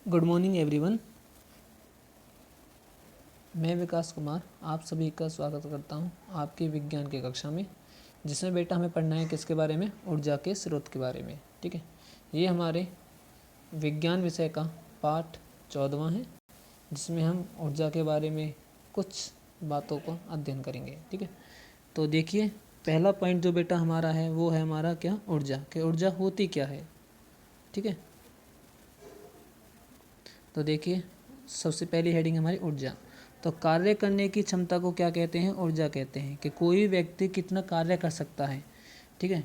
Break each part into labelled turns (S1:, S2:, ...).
S1: Good morning everyone. मैं विकास कुमार आप सभी का स्वागत करता हूं आपकी विज्ञान की कक्षा में, जिसमें बेटा हमें पढ़ना है किसके बारे में, ऊर्जा के स्रोत के बारे में। ठीक है, ये हमारे विज्ञान विषय का पाठ 14वां है, जिसमें हम ऊर्जा के बारे में कुछ बातों को अध्ययन करेंगे। ठीक है, तो देखिए पहला पॉइंट जो बेटा हमारा है वो है हमारा क्या, ऊर्जा। कि ऊर्जा होती क्या है। ठीक है, तो देखिए सबसे पहली हेडिंग हमारी ऊर्जा। तो कार्य करने की क्षमता को क्या कहते हैं, ऊर्जा कहते हैं। कि कोई व्यक्ति कितना कार्य कर सकता है, ठीक है,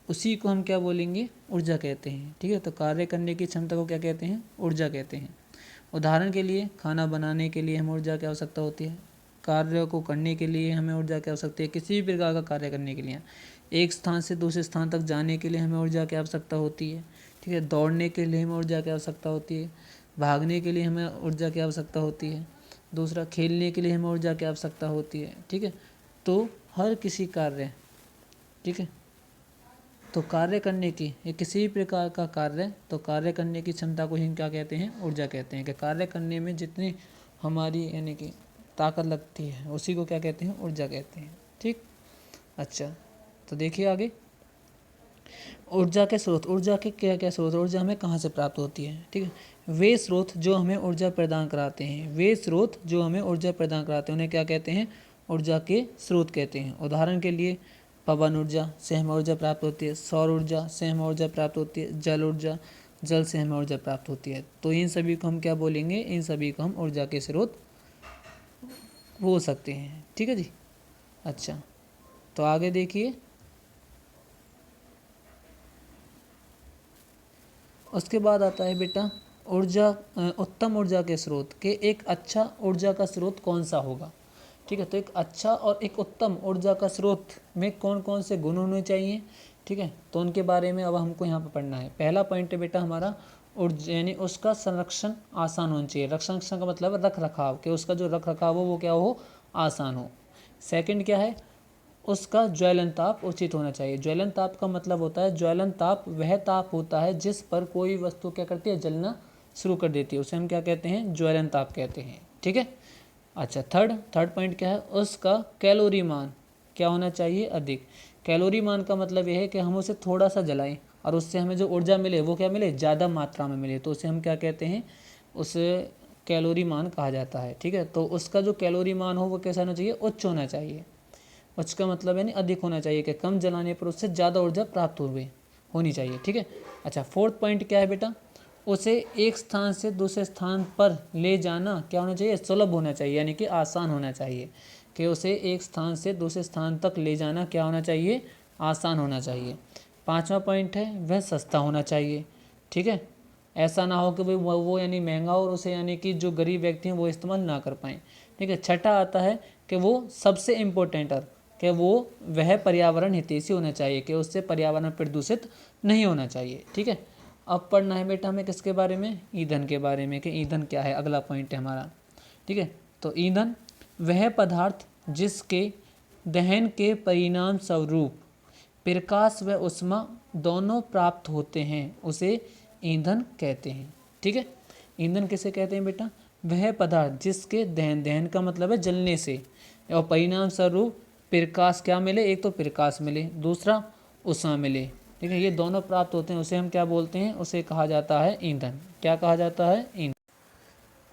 S1: उसी को हम क्या बोलेंगे, ऊर्जा कहते हैं। ठीक है, तो कार्य करने की क्षमता को क्या कहते हैं, ऊर्जा कहते हैं। उदाहरण के लिए खाना बनाने के लिए हमें ऊर्जा की आवश्यकता होती है। कार्य को करने के लिए हमें ऊर्जा की आवश्यकता है। किसी भी प्रकार का कार्य करने के लिए, एक स्थान से दूसरे स्थान तक जाने के लिए हमें ऊर्जा की आवश्यकता होती है। ठीक है, दौड़ने के लिए हमें ऊर्जा की आवश्यकता होती है। भागने के लिए हमें ऊर्जा की आवश्यकता होती है। दूसरा, खेलने के लिए हमें ऊर्जा की आवश्यकता होती है। ठीक है, तो हर किसी कार्य, ठीक है, तो कार्य करने की, या किसी भी प्रकार का कार्य, तो कार्य करने की क्षमता को ही क्या कहते हैं, ऊर्जा कहते हैं। कि कार्य करने में जितनी हमारी यानी कि ताकत लगती है उसी को क्या कहते हैं, ऊर्जा कहते हैं। ठीक, अच्छा, तो देखिए आगे ऊर्जा के स्रोत। ऊर्जा के क्या क्या स्रोत, ऊर्जा हमें कहाँ से प्राप्त होती है। ठीक है, वे स्रोत जो हमें ऊर्जा प्रदान कराते हैं, वे स्रोत जो हमें ऊर्जा प्रदान कराते हैं उन्हें क्या कहते हैं, ऊर्जा के स्रोत कहते हैं। उदाहरण के लिए पवन ऊर्जा से हमें ऊर्जा प्राप्त होती है, सौर ऊर्जा से हमें ऊर्जा प्राप्त होती है, जल ऊर्जा, जल से हमें ऊर्जा प्राप्त होती है। तो इन सभी को हम क्या बोलेंगे, इन सभी को हम ऊर्जा के स्रोत बोल सकते हैं। ठीक है जी, अच्छा, तो आगे देखिए उसके बाद आता है बेटा ऊर्जा, उत्तम ऊर्जा के स्रोत। के एक अच्छा ऊर्जा का स्रोत कौन सा होगा। ठीक है, तो एक अच्छा और एक उत्तम ऊर्जा का स्रोत में कौन कौन से गुण होने चाहिए। ठीक है, तो उनके बारे में अब हमको यहाँ पर पढ़ना है। पहला पॉइंट है बेटा हमारा ऊर्जा, यानी उसका संरक्षण आसान होना चाहिए। संरक्षण का मतलब रख रखाव, कि उसका जो रख रखाव हो वो क्या हो, आसान हो। सेकंड क्या है, उसका ज्वलन ताप उचित होना चाहिए। ज्वलन ताप का मतलब होता है, ज्वलन ताप वह ताप होता है जिस पर कोई वस्तु क्या करती है, जलना शुरू कर देती है, उसे हम क्या कहते हैं, ज्वलन ताप कहते हैं। ठीक है, अच्छा, थर्ड पॉइंट क्या है, उसका कैलोरी मान क्या होना चाहिए, अधिक। कैलोरी मान का मतलब यह है कि हम उसे थोड़ा सा जलाएं और उससे हमें जो ऊर्जा मिले वो क्या मिले, ज़्यादा मात्रा में मिले, तो उसे हम क्या कहते हैं, उसे कैलोरी मान कहा जाता है। ठीक है, तो उसका जो कैलोरी मान हो वो कैसा होना चाहिए, उच्च होना चाहिए। उच्च का मतलब यानी अधिक होना चाहिए, कि कम जलाने पर उससे ज़्यादा ऊर्जा प्राप्त होनी चाहिए। ठीक है, अच्छा, फोर्थ पॉइंट क्या है बेटा, उसे एक स्थान से दूसरे स्थान पर ले जाना क्या होना चाहिए, सुलभ होना चाहिए, यानी कि आसान होना चाहिए। कि उसे एक स्थान से दूसरे स्थान तक ले जाना क्या होना चाहिए, आसान होना चाहिए। पांचवा पॉइंट है वह सस्ता होना चाहिए। ठीक है, ऐसा ना हो कि भाई वो यानी महंगा और उसे यानी कि जो गरीब व्यक्ति हैं वो इस्तेमाल ना कर पाएँ। ठीक है, छठा आता है कि वो सबसे इम्पोर्टेंट है कि वो वह पर्यावरण हितैषी होना चाहिए, कि उससे पर्यावरण प्रदूषित नहीं होना चाहिए। ठीक है, अब पढ़ना है बेटा हमें किसके बारे में, ईंधन के बारे में। कि ईंधन क्या है, अगला पॉइंट है हमारा। ठीक है, तो ईंधन वह पदार्थ जिसके दहन के परिणाम स्वरूप प्रकाश व ऊष्मा दोनों प्राप्त होते हैं उसे ईंधन कहते हैं। ठीक है, ईंधन किसे कहते हैं बेटा, वह पदार्थ जिसके दहन का मतलब है जलने से, और परिणाम स्वरूप प्रकाश क्या मिले, एक तो प्रकाश मिले, दूसरा ऊष्मा मिले। ठीक है, ये दोनों प्राप्त होते हैं उसे हम क्या बोलते हैं, उसे कहा जाता है ईंधन। क्या कहा जाता है, ईंधन।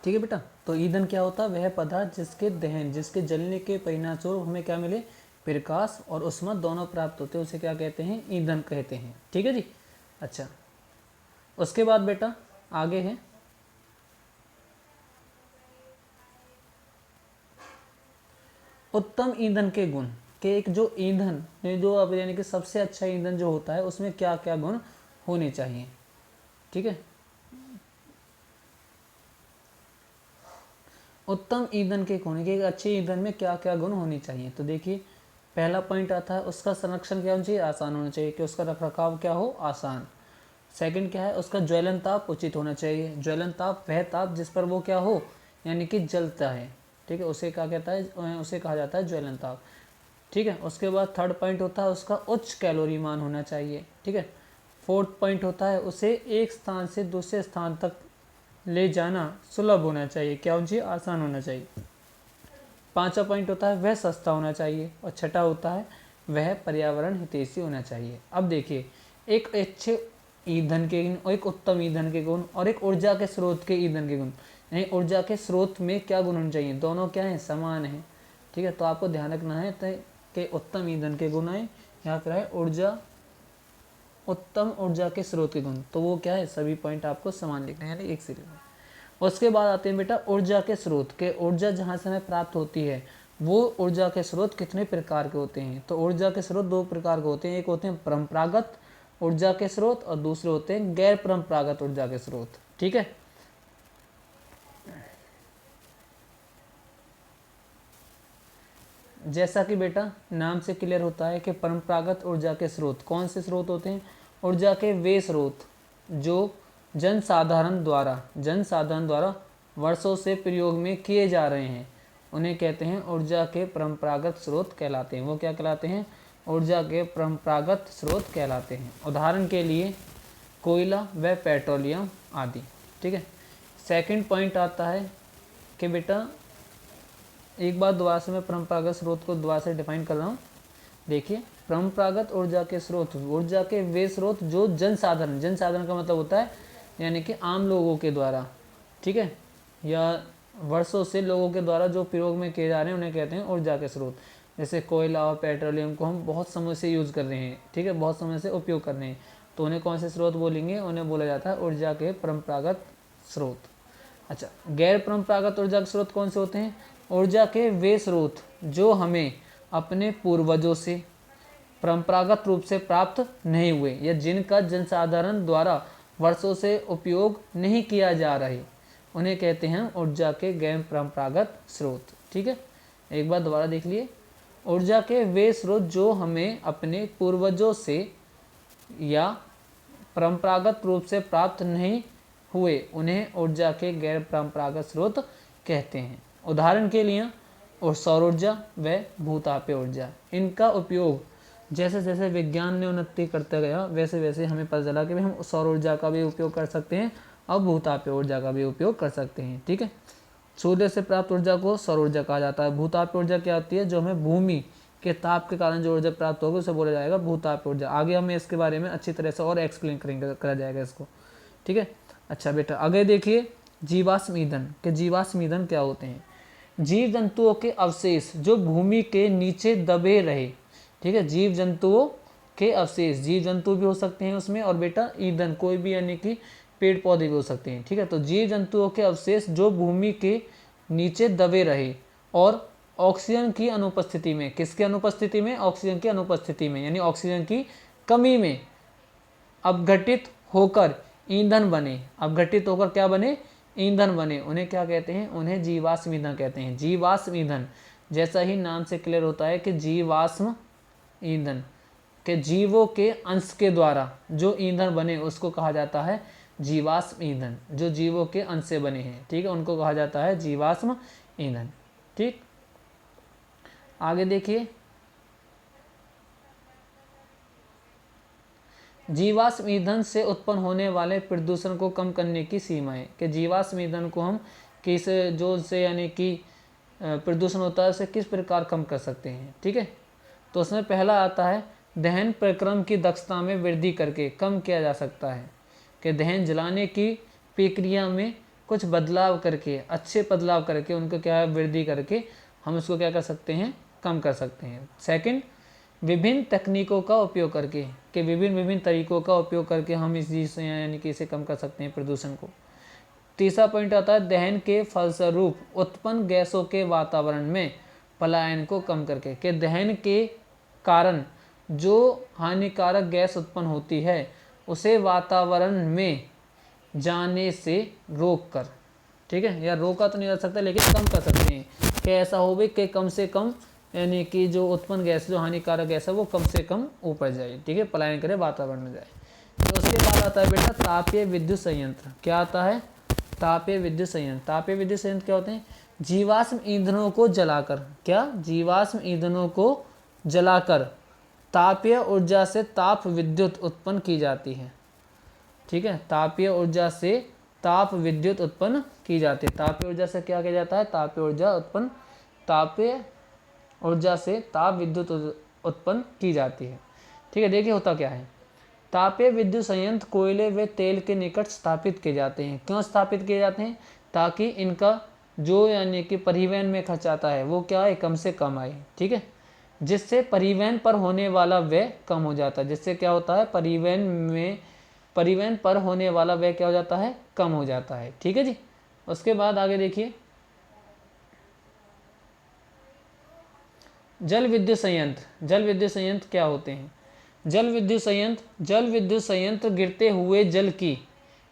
S1: ठीक है बेटा, तो ईंधन क्या होता है, वह पदार्थ जिसके दहन, जिसके जलने के परिणाम स्वरूप हमें क्या मिले, प्रकाश और ऊष्मा दोनों प्राप्त होते हैं उसे क्या कहते हैं, ईंधन कहते हैं। ठीक है जी, अच्छा, उसके बाद बेटा आगे है उत्तम ईंधन के गुण। के एक जो ईंधन, जो अब यानी कि सबसे अच्छा ईंधन जो होता है उसमें क्या क्या गुण होने चाहिए। ठीक है, उत्तम ईंधन के गुण, के एक अच्छे ईंधन में क्या क्या गुण होने चाहिए। तो देखिए पहला पॉइंट आता है उसका संरक्षण क्या होना चाहिए, आसान होना चाहिए, कि उसका रख रखाव क्या हो, आसान। सेकंड क्या है, उसका ज्वलन ताप उचित होना चाहिए। ज्वलन ताप वह ताप जिस पर वो क्या हो, यानी कि जलता है। ठीक है, उसे क्या कहता है, उसे कहा जाता है ज्वलन ताप। ठीक है, उसके बाद थर्ड पॉइंट होता है उसका उच्च कैलोरी मान होना चाहिए। ठीक है, फोर्थ पॉइंट होता है उसे एक स्थान से दूसरे स्थान तक ले जाना सुलभ होना चाहिए। क्या होना चाहिए? आसान होना चाहिए। 5वां पॉइंट होता है वह सस्ता होना चाहिए। और 6वां होता है वह पर्यावरण हितैषी होना चाहिए। अब देखिए, एक अच्छे ईंधन के गुण और एक उत्तम ईंधन के गुण और एक ऊर्जा के स्रोत के ईंधन के गुण, यानी ऊर्जा के स्रोत में क्या गुण होने चाहिए? दोनों क्या है? समान है। ठीक है, तो आपको ध्यान रखना है कि उत्तम ईंधन के गुण है, यहाँ पर है ऊर्जा, उत्तम ऊर्जा के स्रोत के गुण, तो वो क्या है? सभी पॉइंट आपको समान लिखना है, यानी एक से लिखना है। उसके बाद आते हैं बेटा ऊर्जा के स्रोत के। ऊर्जा जहाँ से हमें प्राप्त होती है वो ऊर्जा के स्रोत कितने प्रकार के होते हैं? तो ऊर्जा के स्रोत 2 प्रकार के होते हैं। एक होते हैं परंपरागत ऊर्जा के स्रोत और दूसरे होते हैं गैर परंपरागत ऊर्जा के स्रोत। ठीक है, जैसा कि बेटा नाम से क्लियर होता है कि परंपरागत ऊर्जा के स्रोत कौन से स्रोत होते हैं? ऊर्जा के वे स्रोत जो जनसाधारण द्वारा वर्षों से प्रयोग में किए जा रहे हैं, उन्हें कहते हैं ऊर्जा के परंपरागत स्रोत कहलाते हैं। वो क्या कहलाते हैं? ऊर्जा के परंपरागत स्रोत कहलाते हैं। उदाहरण के लिए कोयला व पेट्रोलियम आदि। ठीक है, सेकंड पॉइंट आता है कि बेटा एक बार दोबारा से मैं परंपरागत स्रोत को दोबारा से डिफाइन कर रहा हूँ। देखिए, परंपरागत ऊर्जा के स्रोत ऊर्जा के वे स्रोत जो जनसाधारण का मतलब होता है यानी कि आम लोगों के द्वारा, ठीक है, या वर्षों से लोगों के द्वारा जो प्रयोग में किए जा रहे हैं उन्हें कहते हैं ऊर्जा के स्रोत। जैसे कोयला और पेट्रोलियम को हम बहुत समय से यूज़ कर रहे हैं, ठीक है, बहुत समय से उपयोग कर रहे हैं, तो उन्हें कौन से स्रोत बोलेंगे? उन्हें बोला जाता है ऊर्जा के परंपरागत स्रोत। अच्छा, गैर परंपरागत ऊर्जा के स्रोत कौन से होते हैं? ऊर्जा के वे स्रोत जो हमें अपने पूर्वजों से परंपरागत रूप से प्राप्त नहीं हुए या जिनका जनसाधारण द्वारा वर्षों से उपयोग नहीं किया जा रहे, उन्हें कहते हैं ऊर्जा के गैर परंपरागत स्रोत। ठीक है, एक बार दोबारा देख लिए, ऊर्जा के वे स्रोत जो हमें अपने पूर्वजों से या परंपरागत रूप से प्राप्त नहीं हुए उन्हें ऊर्जा के गैर परंपरागत स्रोत कहते हैं। उदाहरण के लिए और सौर ऊर्जा व भूतापीय ऊर्जा, इनका उपयोग जैसे जैसे विज्ञान ने उन्नति करता गया वैसे वैसे हमें पता चला कि हम सौर ऊर्जा का भी उपयोग कर सकते हैं और भूतापीय ऊर्जा का भी उपयोग कर सकते हैं। ठीक है, सूर्य से प्राप्त ऊर्जा को सौर ऊर्जा कहा जाता है। भूतापीय ऊर्जा क्या होती है? जो हमें भूमि के ताप के कारण जो ऊर्जा प्राप्त होगी उसे बोला जाएगा भूतापीय ऊर्जा। आगे हमें इसके बारे में अच्छी तरह से और एक्सप्लेन करा जाएगा इसको। ठीक है, अच्छा बेटा आगे देखिए जीवाश्म ईंधन के जीवाश्म ईंधन क्या होते हैं? जीव जंतुओं के अवशेष जो भूमि के नीचे दबे रहे, ठीक है, जीव जंतुओं के अवशेष, जीव जंतु भी हो सकते हैं उसमें, और बेटा ईंधन कोई भी यानी कि पेड़ पौधे भी हो सकते हैं। ठीक है, तो जीव जंतुओं के अवशेष जो भूमि के नीचे दबे रहे और ऑक्सीजन की अनुपस्थिति में, किसके अनुपस्थिति में? ऑक्सीजन की अनुपस्थिति में, यानी ऑक्सीजन की कमी में अपघटित होकर ईंधन बने। अपघटित होकर क्या बने? ईंधन बने। उन्हें क्या कहते हैं? उन्हें जीवाश्म ईंधन कहते हैं। जीवाश्म ईंधन, जैसा ही नाम से क्लियर होता है कि जीवाश्म ईंधन के जीवों के अंश के द्वारा जो ईंधन बने उसको कहा जाता है जीवाश्म ईंधन। जो जीवों के अंश से बने हैं, ठीक है, उनको कहा जाता है जीवाश्म ईंधन। ठीक, आगे देखिए जीवाश्म ईंधन से उत्पन्न होने वाले प्रदूषण को कम करने की सीमाएं, कि जीवाश्म ईंधन को हम किस जो से यानी कि प्रदूषण होता है उसे किस प्रकार कम कर सकते हैं। ठीक है, तो उसमें पहला आता है दहन प्रक्रम की दक्षता में वृद्धि करके कम किया जा सकता है, कि दहन जलाने की प्रक्रिया में कुछ बदलाव करके, अच्छे बदलाव करके, उनको क्या है वृद्धि करके हम उसको क्या कर सकते हैं? कम कर सकते हैं। सेकंड, विभिन्न तकनीकों का उपयोग करके, कि विभिन्न तरीकों का उपयोग करके हम इस चीज़ से यानी कि इसे कम कर सकते हैं प्रदूषण को। तीसरा पॉइंट आता है दहन के फलस्वरूप उत्पन्न गैसों के वातावरण में पलायन को कम करके, कि दहन के कारण जो हानिकारक गैस उत्पन्न होती है उसे वातावरण में जाने से रोक कर, ठीक है, या रोका तो नहीं जा सकता लेकिन कम कर सकते हैं, कि ऐसा हो भी कि कम से कम यानी कि जो उत्पन्न गैस, जो हानिकारक गैस है वो कम से कम ऊपर जाए, ठीक है, पलायन करे, वातावरण में जाए। तो उसके बाद आता है बेटा तापीय विद्युत संयंत्र। क्या आता है? तापीय विद्युत संयंत्र। तापीय विद्युत संयंत्र क्या होते हैं? जीवाश्म ईंधनों को जलाकर, क्या? जीवाश्म ईंधनों को जलाकर तापीय ऊर्जा से ताप विद्युत उत्पन्न की जाती है। ठीक है, तापीय ऊर्जा से ताप विद्युत उत्पन्न की जाती है। तापीय ऊर्जा से क्या किया जाता है? तापीय ऊर्जा से ताप विद्युत उत्पन्न की जाती है। ठीक है, देखिए होता क्या है। तापीय विद्युत संयंत्र कोयले व तेल के निकट स्थापित किए जाते हैं। क्यों स्थापित किए जाते हैं? ताकि इनका जो यानी कि परिवहन में खर्च आता है वो क्या है? कम से कम आए। ठीक है, जिससे परिवहन पर होने वाला व्यय कम हो जाता है। जिससे क्या होता है? परिवहन पर होने वाला व्यय क्या हो जाता है? कम हो जाता है। ठीक है जी। उसके बाद आगे देखिए, जल विद्युत संयंत्र क्या होते हैं? जल विद्युत संयंत्र गिरते हुए जल की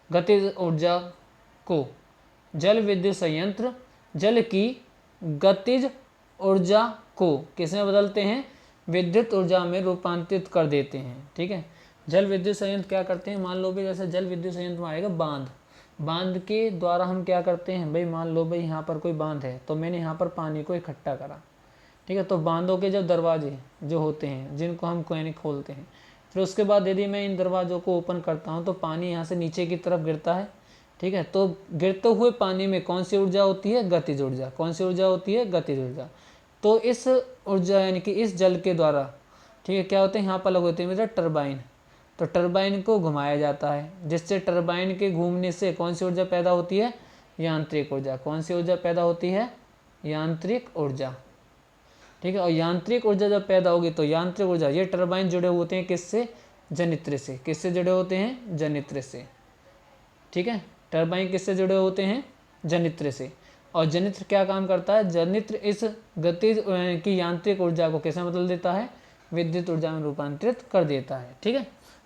S1: गतिज ऊर्जा को जल की गतिज ऊर्जा को किसमें बदलते हैं? विद्युत ऊर्जा में रूपांतरित कर देते हैं। ठीक है, जल विद्युत संयंत्र क्या करते हैं? मान लो भाई जैसे जल विद्युत संयंत्र में आएगा बांध के द्वारा हम क्या करते हैं भाई? मान लो भाई यहाँ पर कोई बांध है, तो मैंने यहाँ पर पानी को इकट्ठा करा। ठीक है, तो बांधों के जब दरवाजे जो होते हैं जिनको हम यानी खोलते हैं, फिर उसके बाद यदि मैं इन दरवाज़ों को ओपन करता हूँ तो पानी यहाँ से नीचे की तरफ गिरता है। ठीक है, तो गिरते हुए पानी में कौन सी ऊर्जा होती है? गतिज ऊर्जा। कौन सी ऊर्जा होती है? गतिज ऊर्जा। तो इस ऊर्जा यानी कि इस जल के द्वारा, ठीक है, क्या होते हैं? यहाँ पर लगे होते हैं मेरा टरबाइन। तो टरबाइन को घुमाया जाता है, जिससे टरबाइन के घूमने से कौन सी ऊर्जा पैदा होती है? यांत्रिक ऊर्जा। कौन सी ऊर्जा पैदा होती है? यांत्रिक ऊर्जा। ठीक है, और यांत्रिक ऊर्जा जब पैदा होगी तो यांत्रिक ऊर्जा, ये टरबाइन जुड़े होते हैं किससे? जनित्र से। किससे जुड़े होते हैं? जनित्र से। ठीक है, टरबाइन किससे जुड़े होते हैं? जनित्र से। और जनित्र क्या काम करता है? जनित्र इस गतिज की यांत्रिक ऊर्जा को कैसे बदल देता है? विद्युत ऊर्जा में रूपांतरित कर देता है। ठीक है,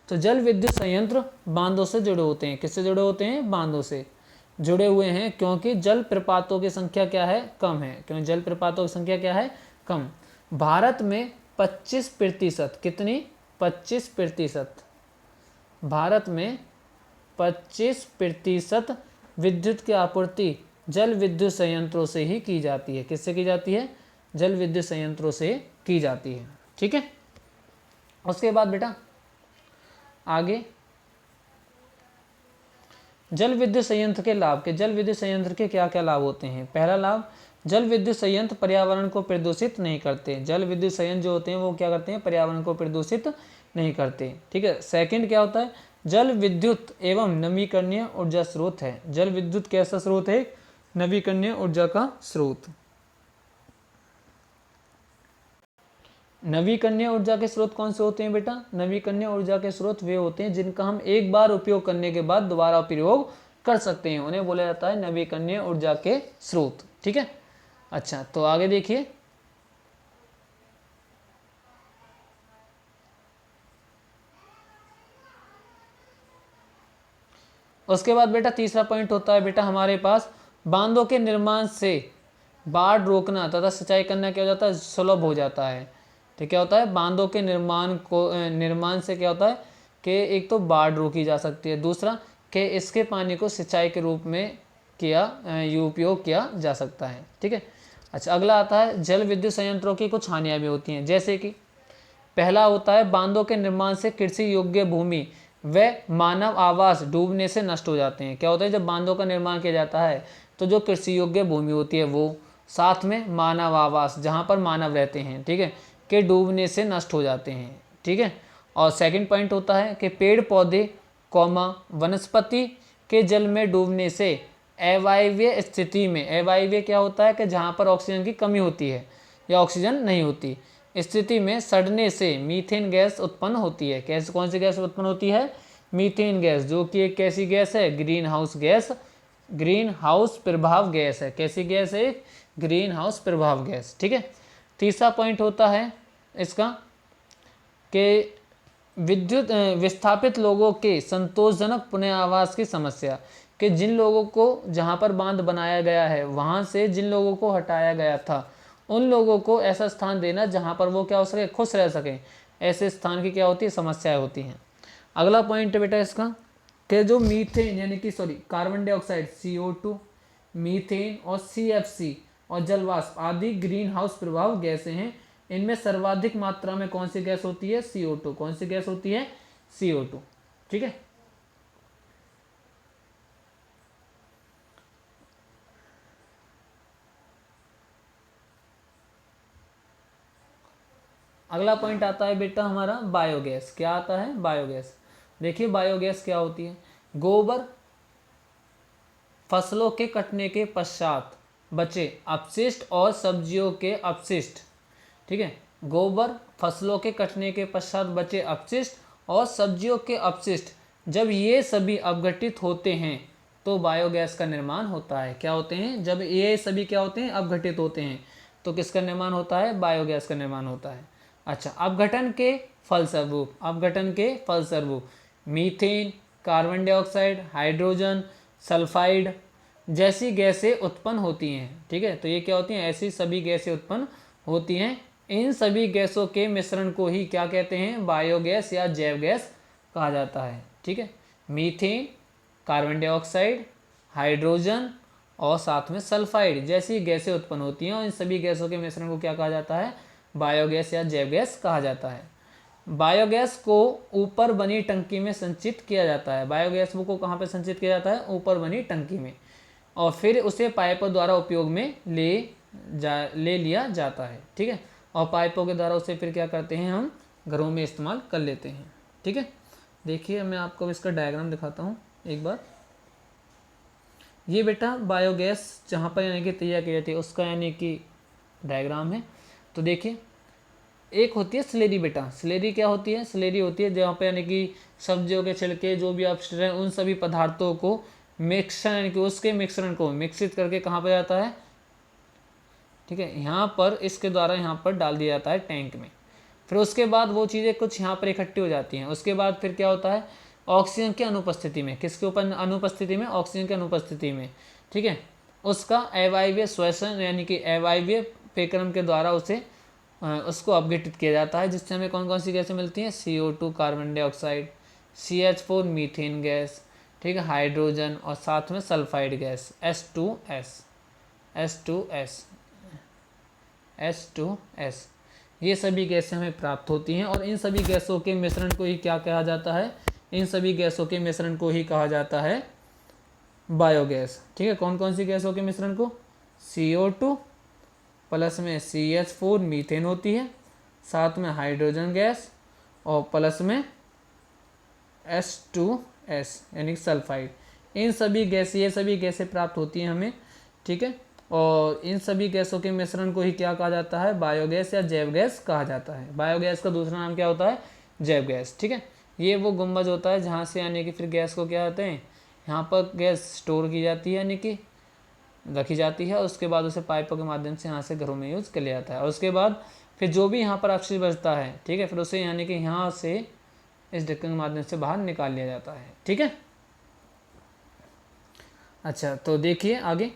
S1: तो जल विद्युत संयंत्र बांधों से जुड़े होते हैं। किससे जुड़े होते हैं? बांधों से जुड़े हुए हैं, क्योंकि जल प्रपातों की संख्या क्या है? कम है। क्योंकि जल प्रपातों की संख्या क्या है? कम। भारत में 25%, कितनी? 25%। भारत में 25% विद्युत की आपूर्ति जल विद्युत संयंत्रों से ही की जाती है। किससे की जाती है? जल विद्युत संयंत्रों से की जाती है। ठीक है, उसके बाद बेटा आगे जल विद्युत संयंत्र के लाभ। जल विद्युत संयंत्र के क्या क्या लाभ होते हैं? पहला लाभ, जल विद्युत संयंत्र पर्यावरण को प्रदूषित नहीं करते। जल विद्युत संयंत्र जो होते हैं वो क्या करते हैं? पर्यावरण को प्रदूषित नहीं करते। ठीक है, सेकंड क्या होता है? जल विद्युत एवं नवीकरणीय ऊर्जा स्रोत है। जल विद्युत कैसा स्रोत है? नवीकरणीय ऊर्जा का स्रोत। नवीकरणीय ऊर्जा के स्रोत कौन से होते हैं बेटा? नवीकरणीय ऊर्जा के स्रोत वे होते हैं जिनका हम एक बार उपयोग करने के बाद दोबारा प्रयोग कर सकते हैं, उन्हें बोला जाता है नवीकरणीय ऊर्जा के स्रोत। ठीक है, अच्छा तो आगे देखिए, उसके बाद बेटा तीसरा पॉइंट होता है बेटा हमारे पास, बांधों के निर्माण से बाढ़ रोकना तथा सिंचाई करना क्या हो जाता है? सुलभ हो जाता है। तो क्या होता है? बांधों के निर्माण से क्या होता है कि एक तो बाढ़ रोकी जा सकती है, दूसरा कि इसके पानी को सिंचाई के रूप में उपयोग किया जा सकता है। ठीक है, अच्छा अगला आता है जल विद्युत संयंत्रों की कुछ हानियाँ भी होती हैं, जैसे कि पहला होता है बांधों के निर्माण से कृषि योग्य भूमि व मानव आवास डूबने से नष्ट हो जाते हैं। क्या होता है? जब बांधों का निर्माण किया जाता है तो जो कृषि योग्य भूमि होती है वो, साथ में मानव आवास जहाँ पर मानव रहते हैं, ठीक है, के डूबने से नष्ट हो जाते हैं। ठीक है, और सेकंड पॉइंट होता है कि पेड़ पौधे वनस्पति के जल में डूबने से अवायवीय स्थिति में, अवायवीय क्या होता है कि जहाँ पर ऑक्सीजन की कमी होती है या ऑक्सीजन नहीं होती, स्थिति में सड़ने से मीथेन गैस उत्पन्न होती है। कैसे, कौन सी गैस उत्पन्न होती है? मीथेन गैस, जो कि एक कैसी गैस है? ग्रीन हाउस प्रभाव गैस है। कैसी गैस है? ग्रीन हाउस प्रभाव गैस। ठीक है, तीसरा पॉइंट होता है इसका कि विद्युत विस्थापित लोगों के संतोषजनक पुनः आवास की समस्या, कि जिन लोगों को जहाँ पर बांध बनाया गया है वहाँ से जिन लोगों को हटाया गया था उन लोगों को ऐसा स्थान देना जहाँ पर वो क्या हो सके? खुश रह सकें। ऐसे स्थान की क्या होती है? समस्याएं होती हैं। अगला पॉइंट है बेटा इसका कि जो मीथेन यानी कि कार्बन डाइऑक्साइड CO2, मीथेन और CFC और जलवाष्प आदि ग्रीन हाउस प्रभाव गैसें हैं, इनमें सर्वाधिक मात्रा में कौन सी गैस होती है? CO2। कौन सी गैस होती है? CO2। ठीक है, अगला पॉइंट आता है बेटा हमारा बायोगैस। क्या आता है? बायोगैस। देखिए बायोगैस क्या होती है। गोबर फसलों के कटने के पश्चात बचे अपशिष्ट और सब्जियों के अपशिष्ट, ठीक है, गोबर फसलों के कटने के पश्चात बचे अपशिष्ट और सब्जियों के अपशिष्ट, जब ये सभी अपघटित होते हैं तो बायोगैस का निर्माण होता है। क्या होते हैं? जब ये सभी क्या होते हैं? अपघटित होते हैं तो किसका निर्माण होता है? बायोगैस का निर्माण होता है। अच्छा, अपघटन के फलस्वरूप, अपघटन के फलस्वरूप methane, carbon dioxide, hydrogen, sulphide जैसी गैसें उत्पन्न होती हैं। ठीक है, तो ये क्या होती हैं? ऐसी सभी गैसें उत्पन्न होती हैं। इन सभी गैसों के मिश्रण को ही क्या कहते हैं? बायोगैस या जैव गैस कहा जाता है। ठीक है, मीथेन, कार्बन डाइऑक्साइड, हाइड्रोजन और साथ में सल्फाइड जैसी गैसें उत्पन्न होती हैं और इन सभी गैसों के मिश्रण को क्या कहा जाता है? बायोगैस या जैव गैस कहा जाता है। बायोगैस को ऊपर बनी टंकी में संचित किया जाता है। बायोगैस को कहाँ पे संचित किया जाता है? ऊपर बनी टंकी में, और फिर उसे पाइपों द्वारा उपयोग में ले लिया जाता है। ठीक है, और पाइपों के द्वारा उसे फिर क्या करते हैं? हम घरों में इस्तेमाल कर लेते हैं। ठीक है, देखिए मैं आपको इसका डायग्राम दिखाता हूँ एक बार। ये बेटा बायोगैस जहाँ पर यानी कि तैयार की जाती है उसका यानी कि डायग्राम है। तो देखिए, एक होती है स्लेरी बेटा। स्लेरी क्या होती है? स्लेरी होती है जहाँ पे यानी कि सब्जियों के छिलके जो भी अपशिष्ट हैं उन सभी पदार्थों को मिक्सर यानी कि उसके मिश्रण को मिश्रित करके कहाँ पर जाता है? ठीक है, यहाँ पर इसके द्वारा यहाँ पर डाल दिया जाता है टैंक में। फिर उसके बाद वो चीज़ें कुछ यहाँ पर इकट्ठी हो जाती हैं। उसके बाद फिर क्या होता है? ऑक्सीजन की अनुपस्थिति में, किसके ऊपर अनुपस्थिति में? ऑक्सीजन की अनुपस्थिति में, ठीक है, उसका अवायवीय श्वसन यानी कि अवायवीय पेक्रम के द्वारा उसको अपघटित किया जाता है, जिससे हमें कौन कौन सी गैसें मिलती हैं? CO2 carbon dioxide, CH4 methane gas, ठीक है, हाइड्रोजन और साथ में सल्फाइड गैस H2S। ये सभी गैसें हमें प्राप्त होती हैं और इन सभी गैसों के मिश्रण को ही क्या कहा जाता है? इन सभी गैसों के मिश्रण को ही कहा जाता है बायोगैस। ठीक है, कौन कौन सी गैसों के मिश्रण को? CO2 प्लस में CH4 मीथेन होती है, साथ में हाइड्रोजन गैस और प्लस में H2S यानी सल्फाइड। इन सभी गैस ये सभी गैसें प्राप्त होती हैं हमें। ठीक है, और इन सभी गैसों के मिश्रण को ही क्या कहा जाता है? बायोगैस या जैव गैस कहा जाता है। बायोगैस का दूसरा नाम क्या होता है? जैव गैस। ठीक है, ये वो गुंबज होता है जहाँ से यानी कि फिर गैस को क्या होते हैं? यहाँ पर गैस स्टोर की जाती है यानी कि रखी जाती है, उसके बाद उसे पाइपों के माध्यम से यहाँ से घरों में यूज़ कर लिया जाता है। और उसके बाद फिर जो भी यहाँ पर अपशिष्ट बचता है, ठीक है, फिर उसे यानी कि यहाँ से इस ढक्कन के माध्यम से बाहर निकाल लिया जाता है। ठीक है, अच्छा तो देखिए आगे।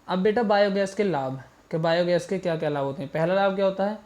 S1: अब बेटा बायोगैस के लाभ, कि बायोगैस के क्या क्या लाभ होते हैं। पहला लाभ क्या होता है?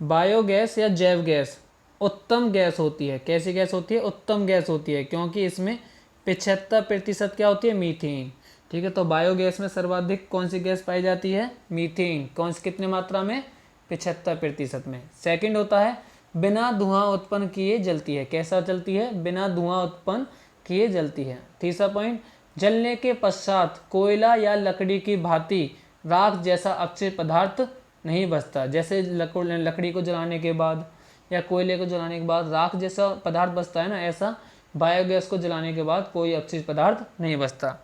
S1: बायोगैस या जैव गैस उत्तम गैस होती है। कैसी गैस होती है? उत्तम गैस होती है, क्योंकि इसमें 75% क्या होती है? मीथेन। ठीक है, तो बायोगैस में सर्वाधिक कौन सी गैस पाई जाती है? मीथेन। कौन सी कितने मात्रा में? 75% में। सेकंड होता है बिना धुआं उत्पन्न किए जलती है। कैसा जलती है? बिना धुआं उत्पन्न किए जलती है। तीसरा पॉइंट, जलने के पश्चात कोयला या लकड़ी की भांति राख जैसा अपशिष्ट पदार्थ नहीं बचता। जैसे लकड़ी को जलाने के बाद या कोयले को जलाने के बाद राख जैसा पदार्थ बचता है ना, ऐसा बायोगैस को जलाने के बाद कोई अपशिष्ट पदार्थ नहीं बचता।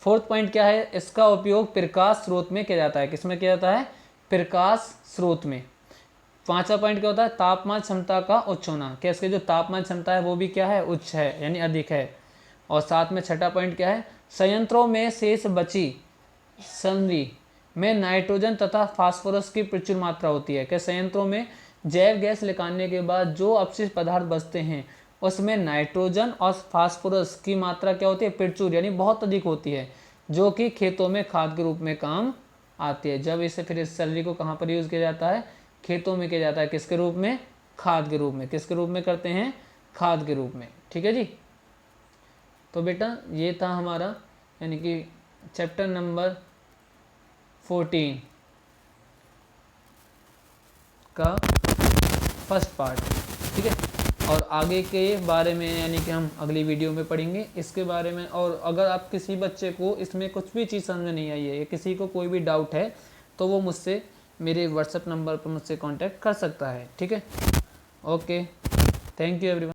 S1: फोर्थ पॉइंट क्या है? इसका उपयोग प्रकाश स्रोत में किया जाता है। किसमें किया जाता है? प्रकाश स्रोत में। पांचवा पॉइंट क्या होता है? तापमान क्षमता का उच्च होना। क्या इसकी जो तापमान क्षमता है वो भी क्या है? उच्च है, यानी अधिक है। और साथ में छठा पॉइंट क्या है? संयंत्रों में शेष बची सनरी में नाइट्रोजन तथा फास्फोरस की प्रचुर मात्रा होती है। क्या संयंत्रों में जैव गैस निकालने के बाद जो अपशिष्ट पदार्थ बचते हैं उसमें नाइट्रोजन और फास्फोरस की मात्रा क्या होती है? प्रचुर, यानी बहुत अधिक होती है, जो कि खेतों में खाद के रूप में काम आती है। जब इसे फिर इस सैलरी को कहाँ पर यूज़ किया जाता है? खेतों में किया जाता है। किसके रूप में? खाद के रूप में। किसके रूप में करते हैं? खाद के रूप में। ठीक है जी। तो बेटा ये था हमारा यानी कि चैप्टर नंबर 14 का फर्स्ट पार्ट। ठीक है, और आगे के बारे में यानी कि हम अगली वीडियो में पढ़ेंगे इसके बारे में। और अगर आप किसी बच्चे को इसमें कुछ भी चीज़ समझ में नहीं आई है या किसी को कोई भी डाउट है तो वो मुझसे मेरे व्हाट्सएप नंबर पर मुझसे कांटेक्ट कर सकता है। ठीक है, ओके, थैंक यू एवरीवन।